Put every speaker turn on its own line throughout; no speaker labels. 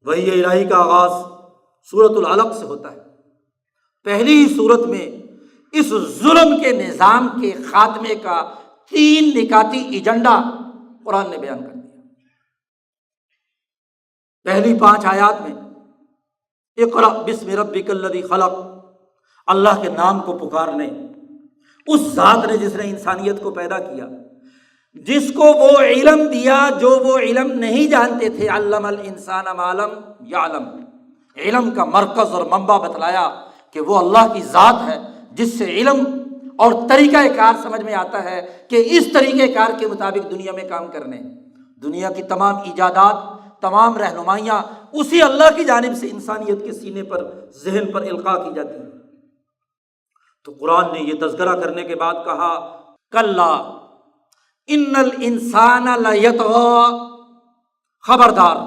وحی الہی کا آغاز سورۃ العلق سے ہوتا ہے۔ پہلی ہی سورت میں اس ظلم کے نظام کے خاتمے کا 3 نکاتی ایجنڈا قرآن نے بیان کر دیا۔ پہلی 5 آیات میں اقرأ بسم ربک الذی خلق، اللہ کے نام کو پکارنے، اس ذات نے جس نے انسانیت کو پیدا کیا، جس کو وہ علم دیا جو وہ علم نہیں جانتے تھے، علم الانسان ما لم یعلم، علم کا مرکز اور منبع بتلایا کہ وہ اللہ کی ذات ہے جس سے علم اور طریقہ کار سمجھ میں آتا ہے کہ اس طریقہ کار کے مطابق دنیا میں کام کرنے۔ دنیا کی تمام ایجادات، تمام رہنمائیاں اسی اللہ کی جانب سے انسانیت کے سینے پر، ذہن پر القاء کی جاتی ہیں۔ تو قرآن نے یہ تذکرہ کرنے کے بعد کہا کلا ان الانسان لیطغی، خبردار،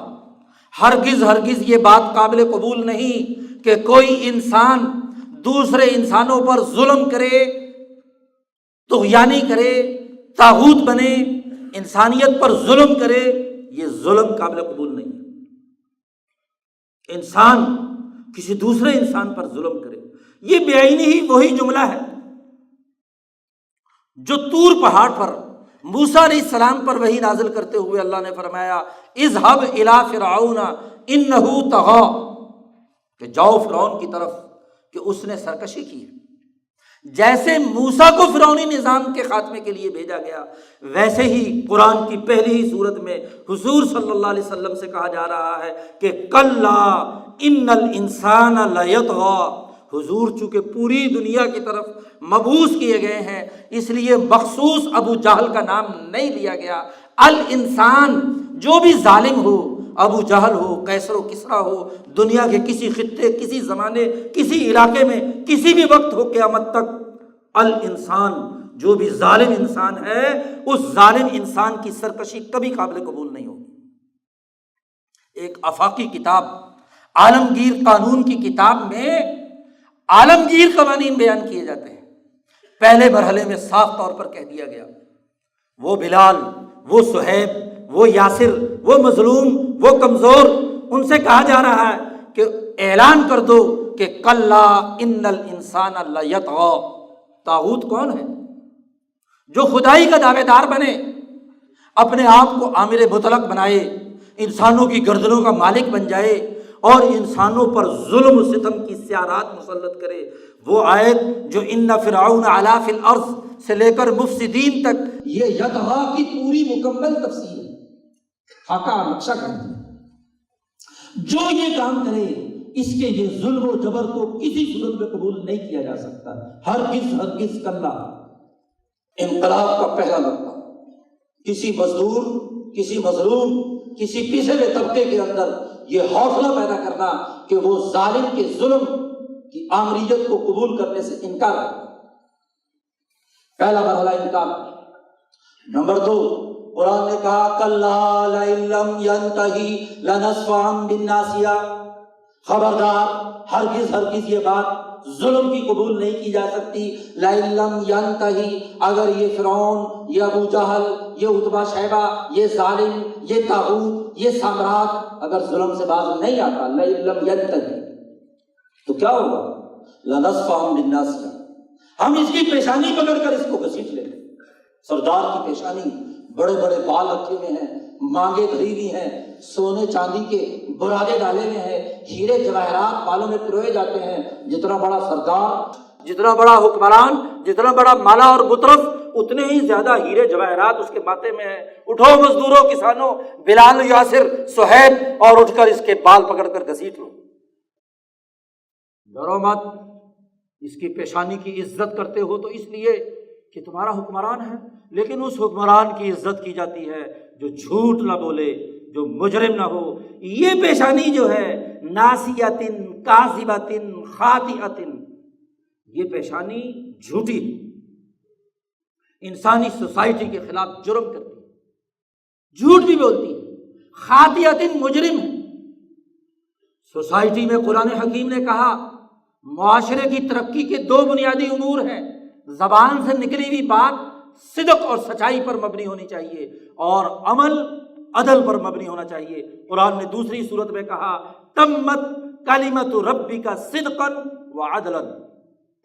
ہرگز ہرگز یہ بات قابل قبول نہیں کہ کوئی انسان دوسرے انسانوں پر ظلم کرے، طغیانی کرے، طاغوت بنے، انسانیت پر ظلم کرے، یہ ظلم قابل قبول نہیں ہے۔ انسان کسی دوسرے انسان پر ظلم کرے، یہ بے عینی ہی وہی جملہ ہے جو طور پہاڑ پر موسیٰ علیہ السلام پر وحی نازل کرتے ہوئے اللہ نے فرمایا اذهب الی فرعون انہ طغی، کہ جاؤ فرعون کی طرف کہ اس نے سرکشی کی ہے۔ جیسے موسیٰ کو فرعونی نظام کے خاتمے کے لیے بھیجا گیا، ویسے ہی قرآن کی پہلی ہی سورت میں حضور صلی اللہ علیہ وسلم سے کہا جا رہا ہے کہ کلا ان الانسان لیطغی۔ حضور چونکہ پوری دنیا کی طرف مبعوث کیے گئے ہیں، اس لیے مخصوص ابو جہل کا نام نہیں لیا گیا۔ الانسان جو بھی ظالم ہو، ابو جہل ہو، قیصر و کسریٰ ہو، دنیا کے کسی خطے، کسی زمانے، کسی علاقے میں کسی بھی وقت ہو قیامت تک، الانسان جو بھی ظالم انسان ہے، اس ظالم انسان کی سرکشی کبھی قابل قبول نہیں ہوگی۔ ایک آفاقی کتاب عالمگیر قانون کی کتاب میں عالمگیر قوانین بیان کیے جاتے ہیں۔ پہلے مرحلے میں صاف طور پر کہہ دیا گیا وہ بلال، وہ صہیب، وہ یاسر، وہ مظلوم، وہ کمزور، ان سے کہا جا رہا ہے کہ اعلان کر دو کہ کلا ان الانسان لیطغی۔ طاغوت کون ہے؟ جو خدائی کا دعوے دار بنے، اپنے آپ کو آمر مطلق بنائے، انسانوں کی گردنوں کا مالک بن جائے اور انسانوں پر ظلم و ستم کی سیارات مسلط کرے۔ وہ آیت جو ان فرعون علا فی الارض سے لے کر مفسدین تک، یہ یطغی کی پوری مکمل تفسیر ہے، خاکہ نقشہ کر دیا۔ جو یہ کام کرے اس کے یہ ظلم و جبر کو کسی صورت میں قبول نہیں کیا جا سکتا، ہرگز ہرگز کلا۔ انقلاب کا پہلا نقطہ، کسی مزدور، کسی مظلوم، کسی پیچھے ہوئے طبقے کے اندر یہ حوصلہ پیدا کرنا کہ وہ ظالم کے ظلم کی آمریت کو قبول کرنے سے انکار کرے، پہلا مرحلہ انکار۔ نمبر 2، قرآن نے کہا کلا لئن لم ینتہی لنصفعا بالناصیہ، خبردار، ہرگز ہرگز یہ بات ظلم کی قبول نہیں کی جا سکتی۔ لئن لم ینتہی، اگر یہ فرعون، یہ ابو جہل، یہ عتبہ شیبہ، یہ ظالم، یہ طاغوت، یہ سامراٹ اگر ظلم سے باز نہیں آتا، لئن لم ینتہی، تو کیا ہوگا؟ لنصفعا بالناصیہ، ہم اس کی پیشانی پکڑ کر اس کو گھسیٹ لیں۔ سردار کی پیشانی، بڑے بڑے بال رکھے ہوئے ہیں، مانگیں بھری ہوئی ہیں، سونے چاندی کے برادے ڈالے ہوئے ہیں، ہیرے جواہرات بالوں میں پروئے جاتے ہیں۔ جتنا بڑا سردار، جتنا بڑا حکمران، جتنا بڑا مالا اور مترف، اتنے ہی زیادہ ہیرے جواہرات اس کے ماتھے میں ہیں۔ اٹھو مزدوروں، کسانوں، بلال، یاسر، صہیب، اور اٹھ کر اس کے بال پکڑ کر گھسیٹ لو۔ ڈرو مت، اس کی پیشانی کی عزت کرتے ہو تو اس لیے کہ تمہارا حکمران ہے، لیکن اس حکمران کی عزت کی جاتی ہے جو جھوٹ نہ بولے، جو مجرم نہ ہو۔ یہ پیشانی جو ہے ناسیاتن کاذباتن خاطئاتن، یہ پیشانی جھوٹی ہے، انسانی سوسائٹی کے خلاف جرم کرتی ہے، جھوٹ بھی بولتی ہے، خاطئاتن مجرم ہے۔ سوسائٹی میں قرآن حکیم نے کہا معاشرے کی ترقی کے 2 بنیادی امور ہیں، زبان سے نکلی ہوئی بات صدق اور سچائی پر مبنی ہونی چاہیے، اور عمل عدل پر مبنی ہونا چاہیے۔ قرآن نے دوسری صورت میں کہا تمت کلمۃ ربک صدقا وعدلا،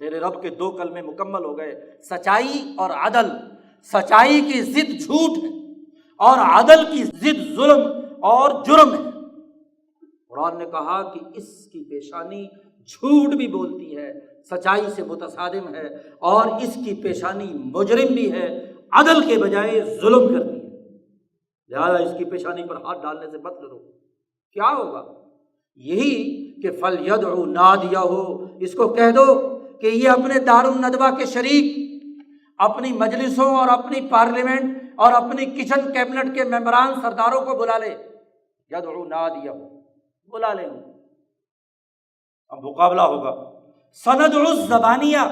تیرے رب کے دو کلمے مکمل ہو گئے، سچائی اور عدل۔ سچائی کی ضد جھوٹ ہے اور عدل کی ضد ظلم اور جرم ہے۔ قرآن نے کہا کہ اس کی پیشانی جھوٹ بھی بولتی ہے، سچائی سے متصادم ہے، اور اس کی پیشانی مجرم بھی ہے، عدل کے بجائے ظلم کرتی ہے، لہذا اس کی پیشانی پر ہاتھ ڈالنے سے مت ڈرو۔ کیا ہوگا؟ یہی کہ فَلْيَدْعُ نَادِيَهُ، اس کو کہہ دو کہ یہ اپنے دارالندوہ کے شریک، اپنی مجلسوں اور اپنی پارلیمنٹ اور اپنی کچن کیبنٹ کے ممبران سرداروں کو بلا لے، یدعو نادیہ، بلا لیں، اب مقابلہ ہوگا۔ سندعو الزبانیہ،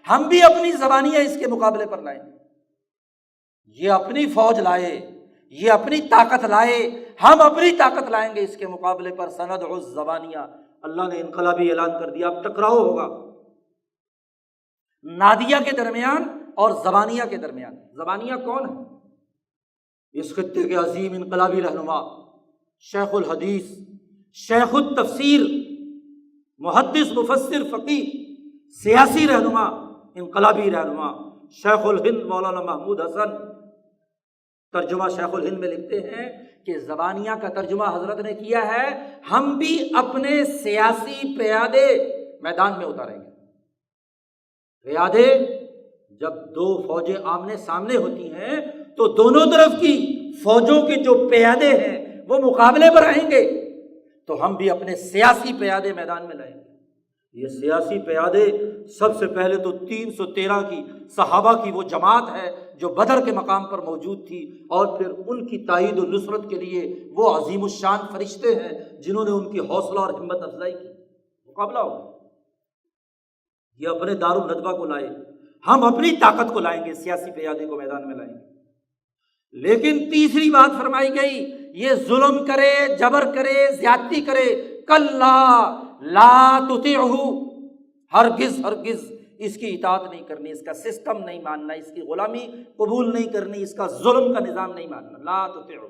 ہم بھی اپنی زبانیہ اس کے مقابلے پر لائیں، یہ اپنی فوج لائے، یہ اپنی طاقت لائے، ہم اپنی طاقت لائیں گے اس کے مقابلے پر۔ سندعو الزبانیہ، اللہ نے انقلابی اعلان کر دیا، اب ٹکراؤ ہوگا نادیہ کے درمیان اور زبانیہ کے درمیان۔ زبانیہ کون ہے؟ اس خطے کے عظیم انقلابی رہنما، شیخ الحدیث، شیخ التفسیر، محدث، مفسر، فقیہ، سیاسی رہنما، انقلابی رہنما، شیخ الہند مولانا محمود حسن ترجمہ شیخ الہند میں لکھتے ہیں کہ زبانیہ کا ترجمہ حضرت نے کیا ہے ہم بھی اپنے سیاسی پیادے میدان میں اتاریں گے۔ پیادے، جب دو فوجیں آمنے سامنے ہوتی ہیں تو دونوں طرف کی فوجوں کے جو پیادے ہیں وہ مقابلے پر آئیں گے، تو ہم بھی اپنے سیاسی پیادے میدان میں لائیں گے۔ یہ سیاسی پیادے سب سے پہلے تو 313 کی صحابہ کی وہ جماعت ہے جو بدر کے مقام پر موجود تھی، اور پھر ان کی تائید و نصرت کے لیے وہ عظیم الشان فرشتے ہیں جنہوں نے ان کی حوصلہ اور ہمت افزائی کی۔ مقابلہ ہوگا، یہ اپنے دارالندوہ کو لائے، ہم اپنی طاقت کو لائیں گے، سیاسی پیادے کو میدان میں لائیں گے۔ لیکن تیسری بات فرمائی گئی، یہ ظلم کرے، جبر کرے، زیادتی کرے، کلا لا تطیعہ، ہرگز ہرگز اس کی اطاعت نہیں کرنی، اس کا سسٹم نہیں ماننا، اس کی غلامی قبول نہیں کرنی، اس کا ظلم کا نظام نہیں ماننا، لا تطیعہ،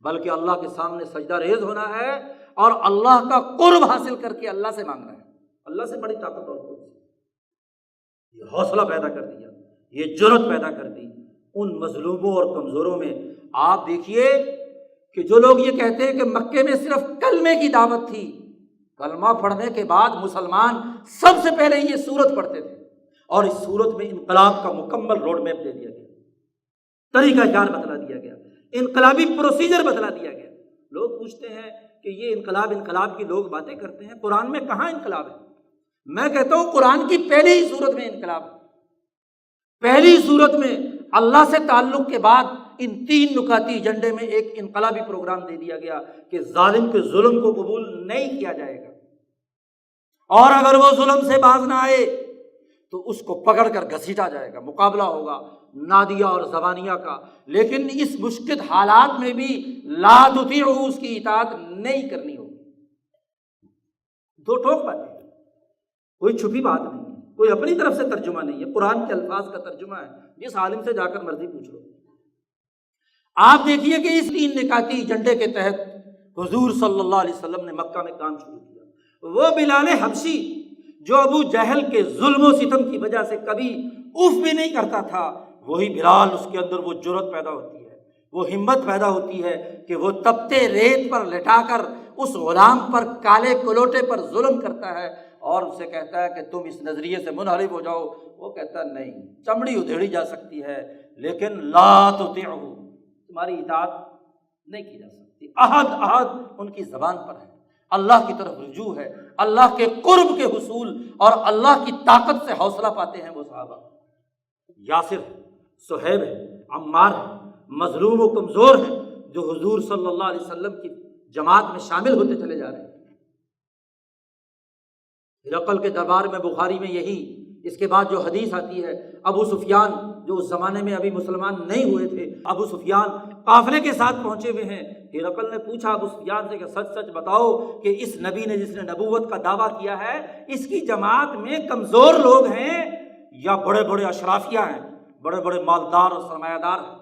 بلکہ اللہ کے سامنے سجدہ ریز ہونا ہے اور اللہ کا قرب حاصل کر کے اللہ سے مانگنا ہے۔ اللہ سے بڑی طاقت اور قوت، یہ حوصلہ پیدا کر دیا، یہ جرأت پیدا کر دی ان مظلوموں اور کمزوروں میں۔ آپ دیکھیے کہ جو لوگ یہ کہتے ہیں کہ مکے میں صرف کلمے کی دعوت تھی، کلمہ پڑھنے کے بعد مسلمان سب سے پہلے یہ سورت پڑھتے تھے، اور اس سورت میں انقلاب کا مکمل روڈ میپ دے دیا گیا، طریقہ کار بتلا دیا گیا، انقلابی پروسیجر بتلا دیا گیا۔ لوگ پوچھتے ہیں کہ یہ انقلاب کی لوگ باتیں کرتے ہیں، قرآن میں کہاں انقلاب ہے؟ میں کہتا ہوں قرآن کی پہلی ہی سورت میں انقلاب ہے۔ پہلی سورت میں اللہ سے تعلق کے بعد ان 3 نکاتی ایجنڈے میں ایک انقلابی پروگرام دے دیا گیا کہ ظالم کے ظلم کو قبول نہیں کیا جائے گا، اور اگر وہ ظلم سے باز نہ آئے تو اس کو پکڑ کر گھسیٹا جائے گا، مقابلہ ہوگا نادیہ اور زبانیہ کا۔ لیکن اس مشکل حالات میں بھی لا تطیعہ، اس کی اطاعت نہیں کرنی ہوگی۔ دو ٹوک باتیں، کوئی چھپی بات نہیں ہے، کوئی اپنی طرف سے ترجمہ نہیں ہے، قرآن کے الفاظ کا ترجمہ ہے، جس عالم سے جا کر مرضی پوچھ لو۔ آپ دیکھیے کہ اس 3 نکاتی ایجنڈے کے تحت حضور صلی اللہ علیہ وسلم نے مکہ میں کام شروع کیا۔ وہ بلال حبشی جو ابو جہل کے ظلم و ستم کی وجہ سے کبھی اف بھی نہیں کرتا تھا، وہی بلال، اس کے اندر وہ جرأت پیدا ہوتی ہے، وہ ہمت پیدا ہوتی ہے کہ وہ تپتے ریت پر لٹا کر اس غلام پر، کالے کلوٹے پر ظلم کرتا ہے، اور اسے کہتا ہے کہ تم اس نظریے سے منحرف ہو جاؤ۔ وہ کہتا ہے نہیں، چمڑی ادھیڑی جا سکتی ہے لیکن لا تطیعہ، تمہاری اطاعت نہیں کی جا سکتی۔ عہد ان کی زبان پر ہے، اللہ کی طرف رجوع ہے، اللہ کے قرب کے حصول اور اللہ کی طاقت سے حوصلہ پاتے ہیں وہ صحابہ۔ یاسر، صہیب ہے، عمار ہے، مظلوم و کمزور ہیں، جو حضور صلی اللہ علیہ وسلم کی جماعت میں شامل ہوتے چلے جا رہے ہیں۔ ہرقل کے دربار میں، بخاری میں یہی، اس کے بعد جو حدیث آتی ہے، ابو سفیان جو اس زمانے میں ابھی مسلمان نہیں ہوئے تھے، ابو سفیان قافلے کے ساتھ پہنچے ہوئے ہیں۔ ہرقل نے پوچھا ابو سفیان سے کہ سچ سچ بتاؤ کہ اس نبی نے جس نے نبوت کا دعویٰ کیا ہے، اس کی جماعت میں کمزور لوگ ہیں یا بڑے بڑے اشرافیہ ہیں، بڑے بڑے مالدار اور سرمایہ دار ہیں؟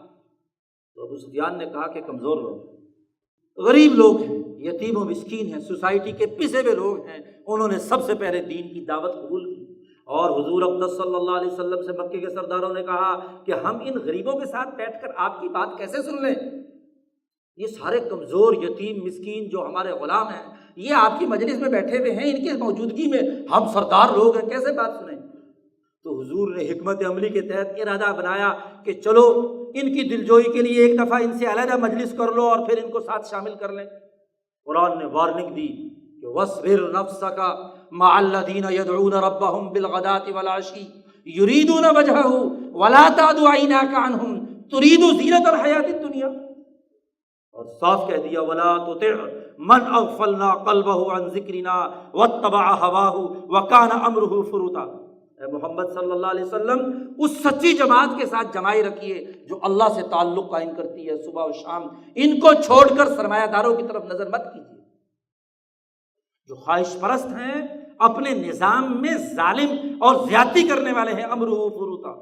تو ابو سفیان نے کہا کہ کمزور لوگ، غریب لوگ ہیں، یتیم و مسکین ہیں، سوسائٹی کے پسے ہوئے لوگ ہیں، انہوں نے سب سے پہلے دین کی دعوت قبول کی۔ اور حضور اقدس صلی اللہ علیہ وسلم سے مکے کے سرداروں نے کہا کہ ہم ان غریبوں کے ساتھ بیٹھ کر آپ کی بات کیسے سن لیں؟ یہ سارے کمزور یتیم مسکین جو ہمارے غلام ہیں، یہ آپ کی مجلس میں بیٹھے ہوئے ہیں، ان کی موجودگی میں ہم سردار لوگ ہیں، کیسے بات سنیں؟ تو حضور نے حکمت عملی کے تحت ارادہ بنایا کہ چلو ان کی دلجوئی کے لیے ایک دفعہ ان سے علیحدہ مجلس کر لو اور پھر ان کو ساتھ شامل کر لیں۔ قرآن نے وارننگ دی کہ وَاصْبِرْ نَفْسَكَ مَعَ الَّذِينَ يَدْعُونَ رَبَّهُمْ بِالْغَدَاةِ وَالْعَشِيِّ يُرِيدُونَ وَجْهَهُ وَلَا تَعْدُ عَيْنَاكَ عَنْهُمْ تُرِيدُ زِينَةَ الْحَيَاةِ الدُّنْيَا، اور صاف کہہ دیا وَلَا تُطِعْ مَنْ أَغْفَلْنَا قَلْبَهُ عَنْ ذِكْرِنَا وَاتَّبَعَ هَوَاهُ وَكَانَ أَمْرُهُ فُرُطًا۔ اے محمد صلی اللہ علیہ وسلم اس سچی جماعت کے ساتھ جمائی رکھیے جو اللہ سے تعلق قائم کرتی ہے صبح و شام، ان کو چھوڑ کر سرمایہ داروں کی طرف نظر مت کیجیے جو خواہش پرست ہیں، اپنے نظام میں ظالم اور زیادتی کرنے والے ہیں، امرہ فروتا۔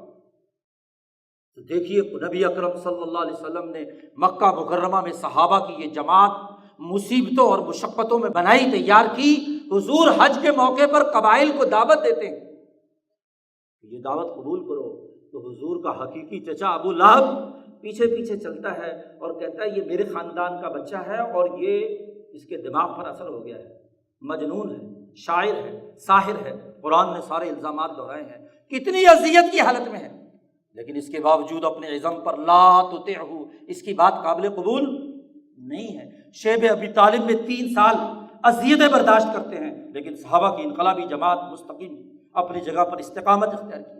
تو دیکھیے نبی اکرم صلی اللہ علیہ وسلم نے مکہ مکرمہ میں صحابہ کی یہ جماعت مصیبتوں اور مشقتوں میں بنائی، تیار کی۔ حضور حج کے موقع پر قبائل کو دعوت دیتے ہیں، یہ دعوت قبول کرو، تو حضور کا حقیقی چچا ابو لہب پیچھے پیچھے چلتا ہے اور کہتا ہے یہ میرے خاندان کا بچہ ہے اور یہ اس کے دماغ پر اثر ہو گیا ہے، مجنون ہے، شاعر ہے، ساحر ہے۔ قرآن نے سارے الزامات دہرائے ہیں، کتنی اذیت کی حالت میں ہے، لیکن اس کے باوجود اپنے عزم پر لا تطعہ، اس کی بات قابل قبول نہیں ہے۔ شیب ابی طالب میں 3 سال اذیتیں برداشت کرتے ہیں، لیکن صحابہ کی انقلابی جماعت مستقیم اپنی جگہ پر استقامت اختیار کی۔